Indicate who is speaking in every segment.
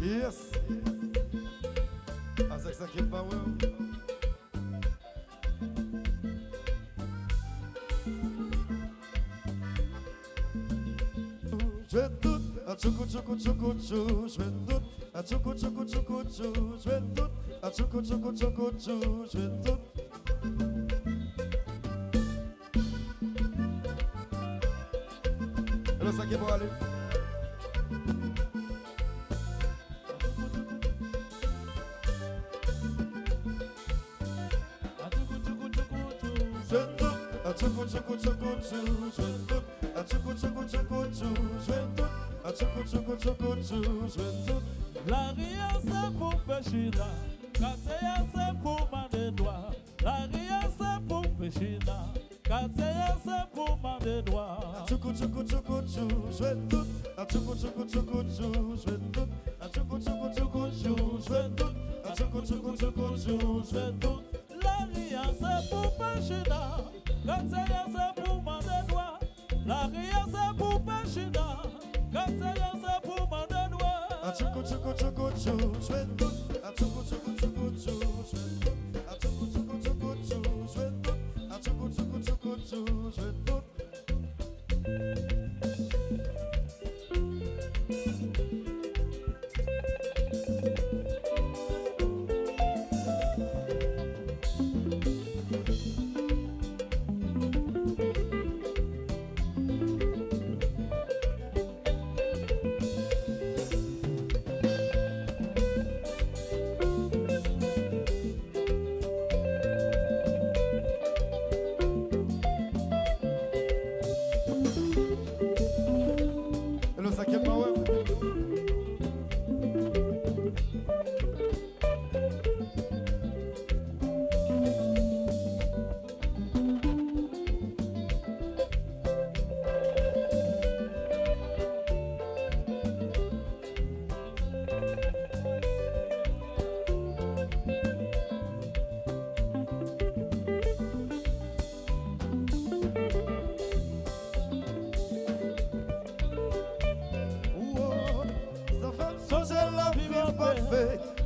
Speaker 1: Yes. Avec ça qui est pas ouais. Je vais tout, à tchoukou tchoukou tchoukou tchou, je vais tout, à tchoukou tchoukou tchoukou tchou, je vais tout, à tchoukou tchoukou tchoukou tchou, je vais tout. Et le sac est pour aller. Je vais tout, à tchoukou tchoukou tchoukou tchou, je vais tout, à tchoukou tchoukou tchoukou tchou, je vais tout.
Speaker 2: La ria c'est pour pécher là, Kateya c'est pour mander droit. La ria c'est pour pécher là, Kateya c'est pour mander droit.
Speaker 1: Tchoukou tchoukou tchoukou tchou, je vais tout. A tchoukou tchoukou tchoukou tchou, je vais tout. A tchoukou tchoukou tchoukou tchou, je vais tout. A tchoukou tchoukou tchoukou tchou, je vais tout.
Speaker 2: La ria c'est pour pécher là, Kateya c'est pour mander droit. La ria c'est pour pécher là, Kateya c'est pour mander droit.
Speaker 1: A tchoukou tchoukou tchoukou tchou, je vais tout. A tchoukou tchoukou tchoukou tchou, je vais tout. A tchoukou tchoukou tchoukou tchou, je vais tout. A tchoukou tchoukou tchoukou tchou, je vais tout.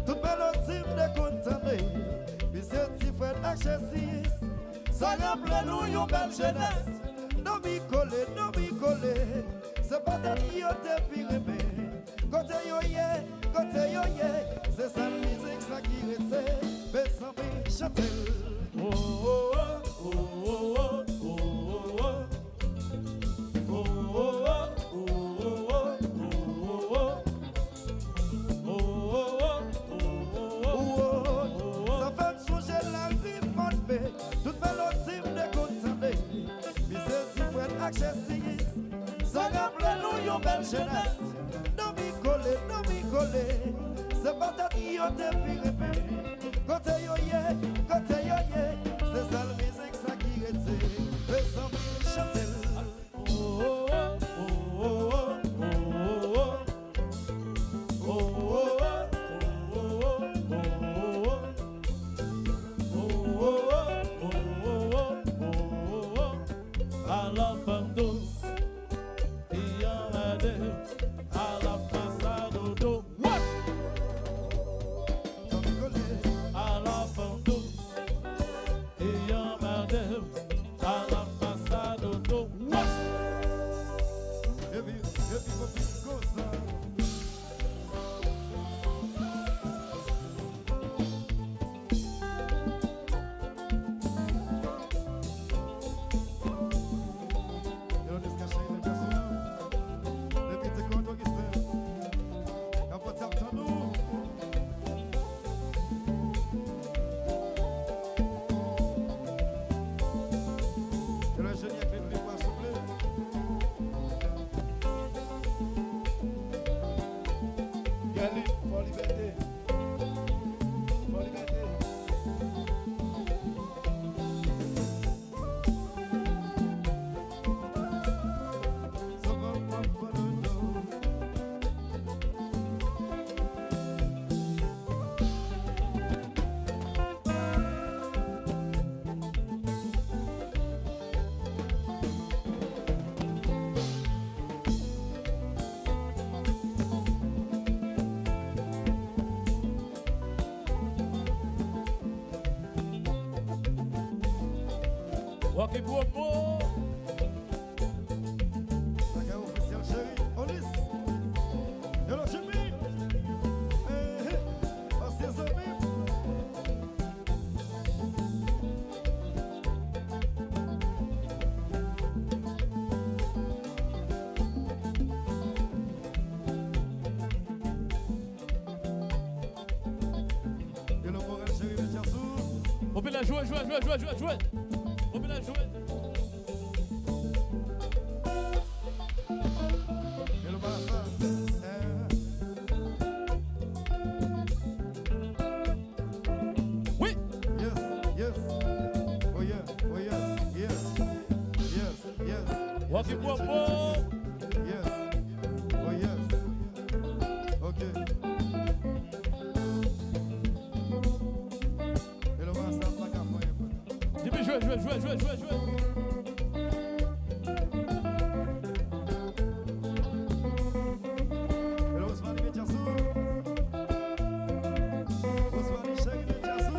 Speaker 1: Tout bel de condamné, puis c'est si frère HSIS, ça rappelle nous une belle jeunesse. Non m'y coller, c'est pas de qui te piré. Côté yo yé, c'est sa musique ça qui reste, mais sans me chanter.
Speaker 2: Oh oh oh oh oh oh oh oh
Speaker 1: ça rappelle nous une belle jeunesse. Non m'y coller, c'est pas ta qui te piré. Côté yo yé, c'est ça la musique ça qui reste, mais sans me chanter.
Speaker 2: Ok, promo.
Speaker 1: Saga officiel chéri, Olis. Hello Jimmy. Ancien ami. Hello Morel chéri, Métiassou.
Speaker 2: On peut la jouer. On peut la jouer.
Speaker 1: Hello Barassa.
Speaker 2: Oui.
Speaker 1: Yes. Oh yes.
Speaker 2: Ok, promo.
Speaker 1: Yes. Oh yes. Okay. Hello Barassa, pas qu'à faire.
Speaker 2: Dis-moi, jouer.
Speaker 1: Hello Ousmane Métiassou. Ousmane chéri Métiassou.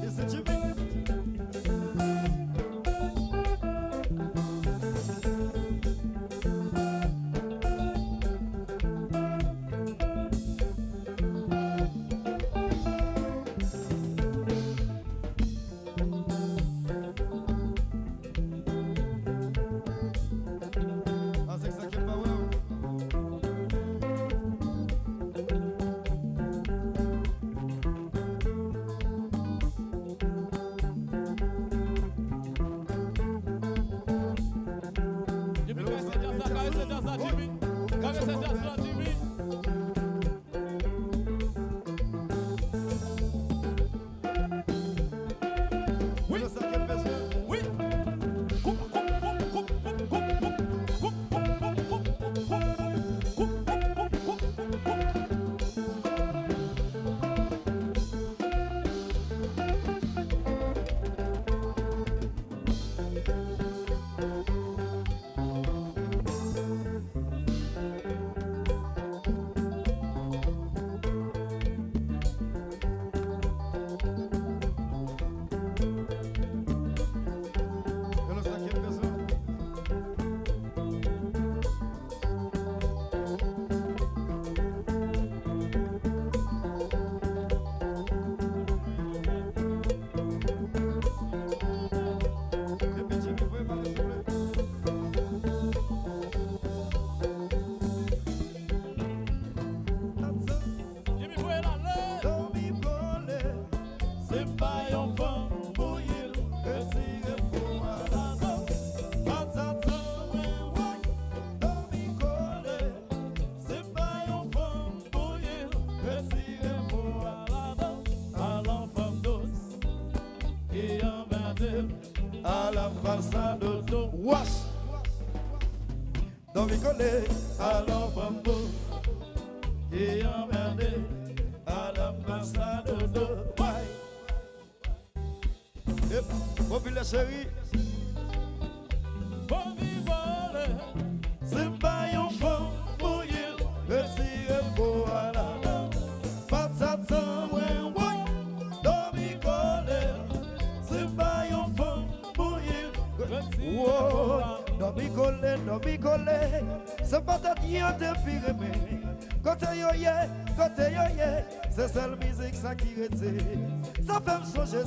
Speaker 1: Et c'est Jimmy. Ah, c'est ça qui est pas ouais.
Speaker 2: Jimmy, caresse dans ça, Jimmy. Caresse dans ça, Jimmy. Oui.
Speaker 1: Hello cinquième besoin.
Speaker 2: Oui.
Speaker 1: Hello cinquième besoin. Et puis Jimmy, vous pouvez parler s'il vous plaît.
Speaker 2: Jimmy, vous êtes là.
Speaker 1: Dormi collé,
Speaker 2: C'est pas un vent bouillir.
Speaker 1: retiré pour à la danse. Patata, dormi collé,
Speaker 2: C'est pas un vent bouillir.
Speaker 1: retiré pour à la danse.
Speaker 2: À l'enfant douce qui emmerde
Speaker 1: À la façade de wash. Dormi collé,
Speaker 2: à l'enfant douce qui emmerde à l'ambassade de Dubaï.
Speaker 1: et populaire chéri,
Speaker 2: Bon vivant,
Speaker 1: c'est pas un fond bouillir, retiré pour à la danse. Patata, dormi collé, c'est pas un fond bouillir. Wow, dormi collé, c'est pas ta diante pire mais côté yo ye, c'est celle musique ça qui rete. Ça fait me songer,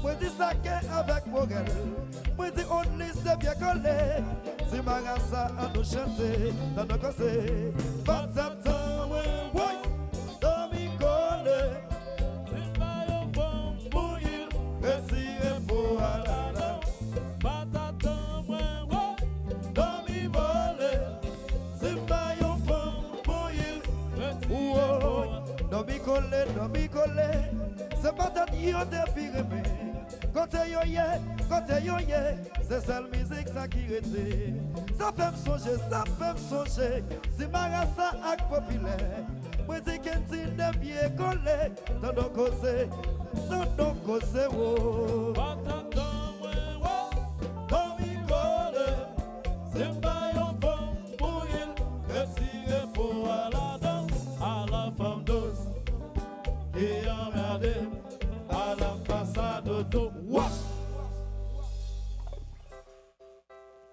Speaker 1: moi dis ça avec Morel, moi dis on liste bien collé, si Marassa à nous chanter dans nos conseils. Patata, dormi collé,
Speaker 2: c'est pas un vent bouillir.
Speaker 1: retiré pour à la danse. Dormi volé, c'est pas un fond bouillir. Dormi collé, c'est pas ta diode pire mais côté yo ye, c'est celle musique ça qui rete. Ça fait me songer, si Marassa ak populaire, moi dis qu'un petit de pied collé, dans nos causes, oh. Dormi collé,
Speaker 2: C'est pas un vent bouillir. Retiré pour à la danse à la femme de et emmerdé à l'ambassade d'auto.